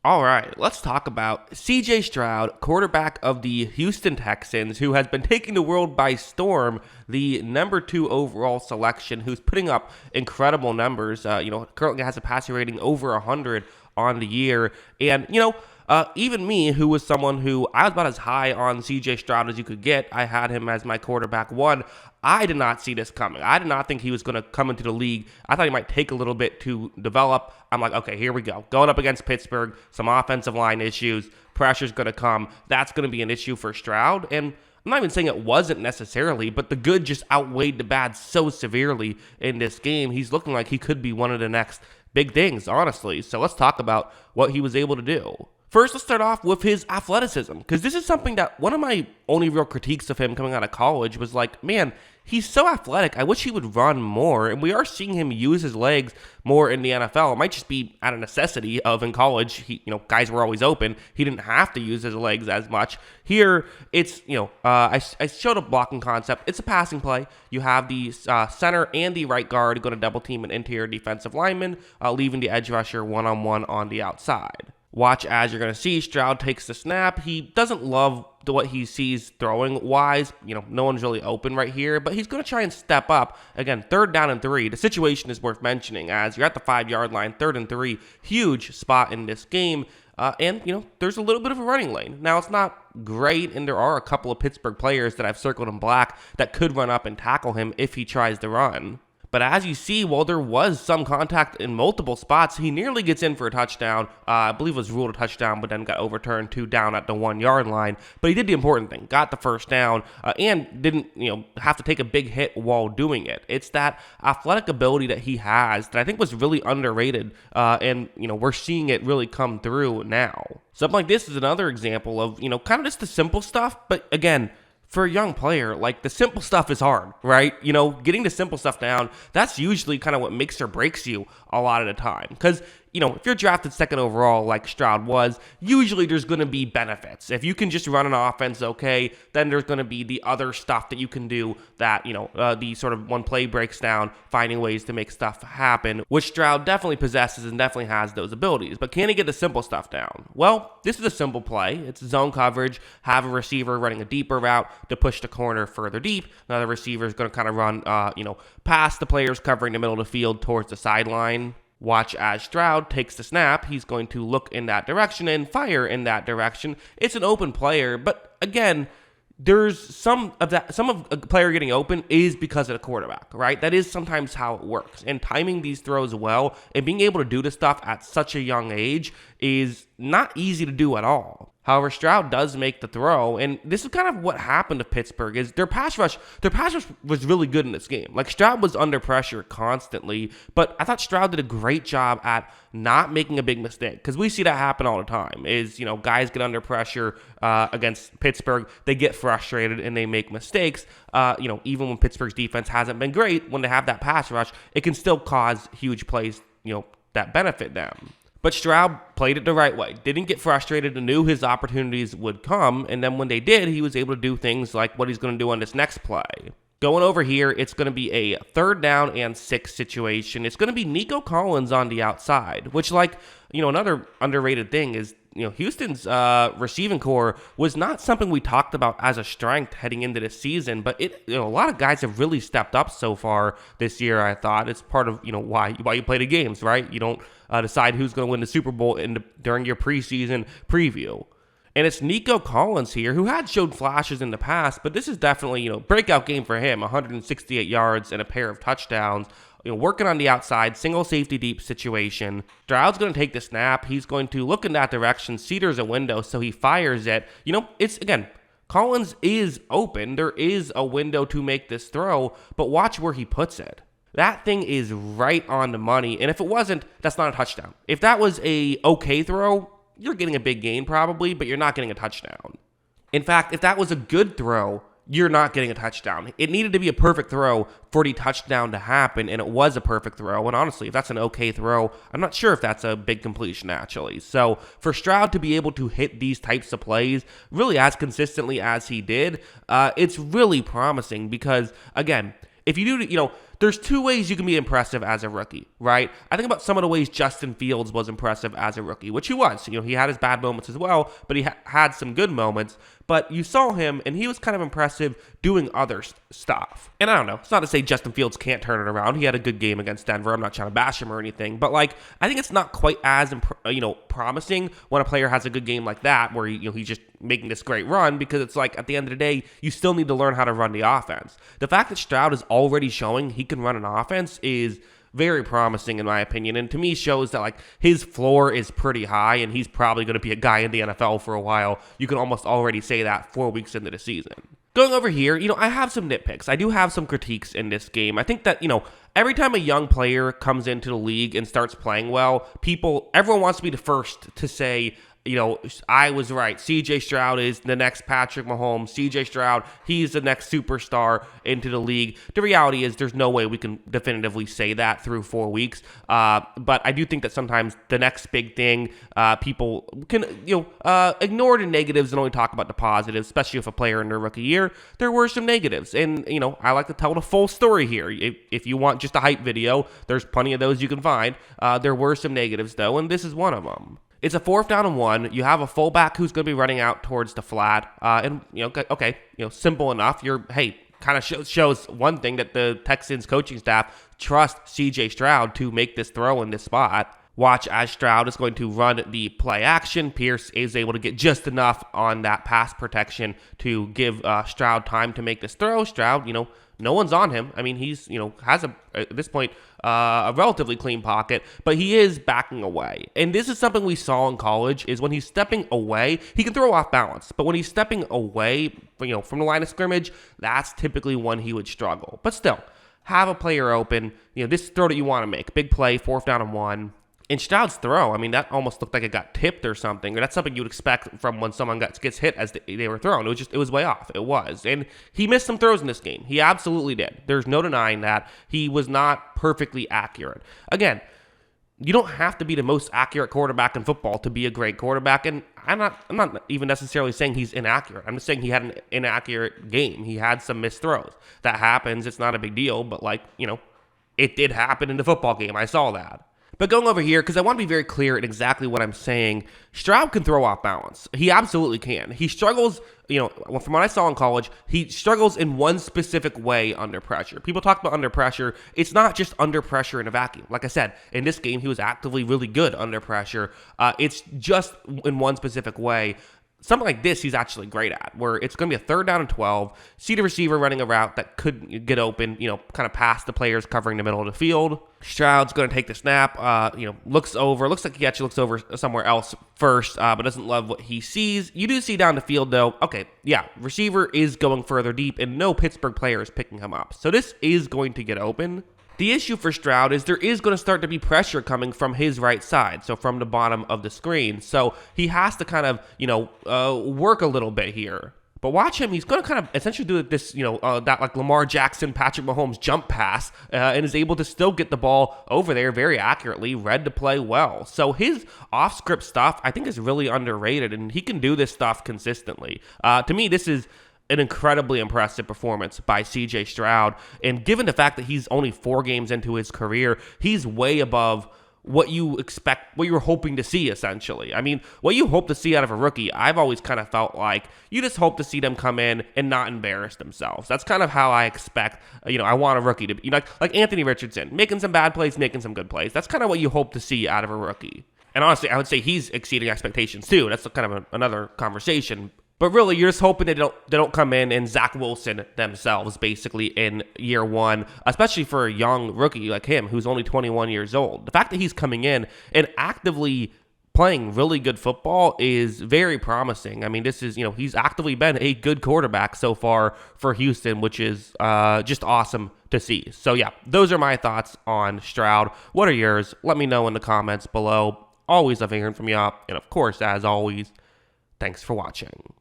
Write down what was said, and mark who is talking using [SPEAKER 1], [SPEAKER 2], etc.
[SPEAKER 1] All right, let's talk about CJ Stroud, quarterback of the Houston Texans, who has been taking the world by storm, the number 2 overall selection, who's putting up incredible numbers. Currently has a passer rating over 100 on the year. And, even me, who was someone who I was about as high on CJ Stroud as you could get, I had him as my quarterback 1. I did not see this coming. I did not think he was going to come into the league. I thought he might take a little bit to develop. I'm like, okay, here we go. Going up against Pittsburgh, some offensive line issues, pressure's going to come. That's going to be an issue for Stroud. And I'm not even saying it wasn't necessarily, but the good just outweighed the bad so severely in this game. He's looking like he could be one of the next big things, honestly. So let's talk about what he was able to do. First, let's start off with his athleticism, because this is something that one of my only real critiques of him coming out of college was like, man, he's so athletic. I wish he would run more, and we are seeing him use his legs more in the NFL. It might just be out of necessity of in college, guys were always open. He didn't have to use his legs as much. Here, it's, I showed a blocking concept. It's a passing play. You have the center and the right guard going to double team an interior defensive lineman, leaving the edge rusher one-on-one on the outside. Watch as you're going to see Stroud takes the snap. He doesn't love what he sees throwing wise. No one's really open right here, but he's going to try and step up. Again, 3rd down and 3. The situation is worth mentioning as you're at the 5-yard line, 3rd and 3. Huge spot in this game. And there's a little bit of a running lane. Now, it's not great, and there are a couple of Pittsburgh players that I've circled in black that could run up and tackle him if he tries to run. But as you see, while there was some contact in multiple spots, he nearly gets in for a touchdown. I believe it was ruled a touchdown, but then got overturned to down at the 1-yard line. But he did the important thing, got the first down, and didn't have to take a big hit while doing it. It's that athletic ability that he has that I think was really underrated, and we're seeing it really come through now. Something like this is another example of kind of just the simple stuff, but again, for a young player, like the simple stuff is hard, right? Getting the simple stuff down, that's usually kind of what makes or breaks you a lot of the time. Because, if you're drafted 2nd overall like Stroud was, usually there's going to be benefits. If you can just run an offense okay, then there's going to be the other stuff that you can do that, the sort of one play breaks down, finding ways to make stuff happen, which Stroud definitely possesses and definitely has those abilities. But can he get the simple stuff down? Well, this is a simple play. It's zone coverage, have a receiver running a deeper route to push the corner further deep. Another receiver is going to kind of run, past the players covering the middle of the field towards the sideline. Watch as Stroud takes the snap. He's going to look in that direction and fire in that direction. It's an open player, but again, there's some of a player getting open is because of the quarterback, right? That is sometimes how it works. And timing these throws well and being able to do this stuff at such a young age is not easy to do at all. However, Stroud does make the throw, and this is kind of what happened to Pittsburgh, is their pass rush was really good in this game. Like, Stroud was under pressure constantly, but I thought Stroud did a great job at not making a big mistake, because we see that happen all the time, is, guys get under pressure against Pittsburgh, they get frustrated, and they make mistakes. Even when Pittsburgh's defense hasn't been great, when they have that pass rush, it can still cause huge plays, that benefit them. But Stroud played it the right way, didn't get frustrated, and knew his opportunities would come, and then when they did, he was able to do things like what he's going to do on this next play. Going over here, it's going to be a 3rd down and 6 situation. It's going to be Nico Collins on the outside, which, another underrated thing is, Houston's receiving core was not something we talked about as a strength heading into this season, but a lot of guys have really stepped up so far this year. I thought it's part of why you play the games, right? You don't decide who's going to win the Super Bowl during your preseason preview. And it's Nico Collins here, who had showed flashes in the past, but this is definitely breakout game for him. 168 yards and a pair of touchdowns. Working on the outside, single safety deep situation. Stroud's going to take the snap. He's going to look in that direction. Cedar's a window, so he fires it. It's, again, Collins is open. There is a window to make this throw, but watch where he puts it. That thing is right on the money, and if it wasn't, that's not a touchdown. If that was a okay throw, you're getting a big gain probably, but you're not getting a touchdown. In fact, if that was a good throw, you're not getting a touchdown. It needed to be a perfect throw for the touchdown to happen, and it was a perfect throw. And honestly, if that's an okay throw, I'm not sure if that's a big completion, actually. So for Stroud to be able to hit these types of plays really as consistently as he did, it's really promising because, again, if you do, there's two ways you can be impressive as a rookie, right? I think about some of the ways Justin Fields was impressive as a rookie, which he was. He had his bad moments as well, but he had some good moments. But you saw him, and he was kind of impressive doing other stuff. And I don't know. It's not to say Justin Fields can't turn it around. He had a good game against Denver. I'm not trying to bash him or anything. But, I think it's not quite as, promising when a player has a good game like that where, he's just making this great run, because it's at the end of the day, you still need to learn how to run the offense. The fact that Stroud is already showing he can run an offense is very promising in my opinion, and to me shows that his floor is pretty high, and he's probably going to be a guy in the NFL for a while. You can almost already say that 4 weeks into the season. Going over here, I have some nitpicks. I do have some critiques in this game. I think that, every time a young player comes into the league and starts playing well, everyone wants to be the first to say, I was right. CJ Stroud is the next Patrick Mahomes. CJ Stroud, he's the next superstar into the league. The reality is there's no way we can definitively say that through 4 weeks. But I do think that sometimes the next big thing, people can, ignore the negatives and only talk about the positives, especially if a player in their rookie year, there were some negatives. And, I like to tell the full story here. If you want just a hype video, there's plenty of those you can find. There were some negatives though, and this is one of them. It's a 4th down and 1. You have a fullback who's going to be running out towards the flat. Simple enough. Kind of shows one thing, that the Texans coaching staff trust CJ Stroud to make this throw in this spot. Watch as Stroud is going to run the play action. Pierce is able to get just enough on that pass protection to give Stroud time to make this throw. Stroud, no one's on him. I mean, he's, has at this point, a relatively clean pocket, but he is backing away. And this is something we saw in college, is when he's stepping away, he can throw off balance. But when he's stepping away, from the line of scrimmage, that's typically when he would struggle. But still, have a player open, this throw that you want to make. Big play, 4th down and 1. And Stroud's throw, that almost looked like it got tipped or something. Or that's something you would expect from when someone gets hit as they were thrown. It was way off. It was. And he missed some throws in this game. He absolutely did. There's no denying that. He was not perfectly accurate. Again, you don't have to be the most accurate quarterback in football to be a great quarterback. And I'm not even necessarily saying he's inaccurate. I'm just saying he had an inaccurate game. He had some missed throws. That happens. It's not a big deal. But it did happen in the football game. I saw that. But going over here, because I want to be very clear in exactly what I'm saying, Stroud can throw off balance. He absolutely can. He struggles, from what I saw in college, he struggles in one specific way under pressure. People talk about under pressure. It's not just under pressure in a vacuum. Like I said, in this game, he was actively really good under pressure. It's just in one specific way. Something like this he's actually great at, where it's going to be a 3rd down and 12, see the receiver running a route that could get open, kind of past the players covering the middle of the field. Stroud's going to take the snap, looks like he actually looks over somewhere else first, but doesn't love what he sees. You do see down the field, though, okay, yeah, receiver is going further deep, and no Pittsburgh player is picking him up. So this is going to get open. The issue for Stroud is there is going to start to be pressure coming from his right side, so from the bottom of the screen. So he has to kind of, work a little bit here. But watch him. He's going to kind of essentially do this, that Lamar Jackson, Patrick Mahomes jump pass, and is able to still get the ball over there very accurately, read to play well. So his off-script stuff, I think, is really underrated, and he can do this stuff consistently. To me, this is an incredibly impressive performance by CJ Stroud. And given the fact that he's only 4 games into his career, he's way above what you expect, what you were hoping to see, essentially. What you hope to see out of a rookie, I've always kind of felt like you just hope to see them come in and not embarrass themselves. That's kind of how I expect, I want a rookie to be, like Anthony Richardson, making some bad plays, making some good plays. That's kind of what you hope to see out of a rookie. And honestly, I would say he's exceeding expectations too. That's kind of another conversation. But really, you're just hoping they don't come in and Zach Wilson themselves, basically, in year 1, especially for a young rookie like him, who's only 21 years old. The fact that he's coming in and actively playing really good football is very promising. This is, he's actively been a good quarterback so far for Houston, which is just awesome to see. So yeah, those are my thoughts on Stroud. What are yours? Let me know in the comments below. Always love hearing from you. And of course, as always, thanks for watching.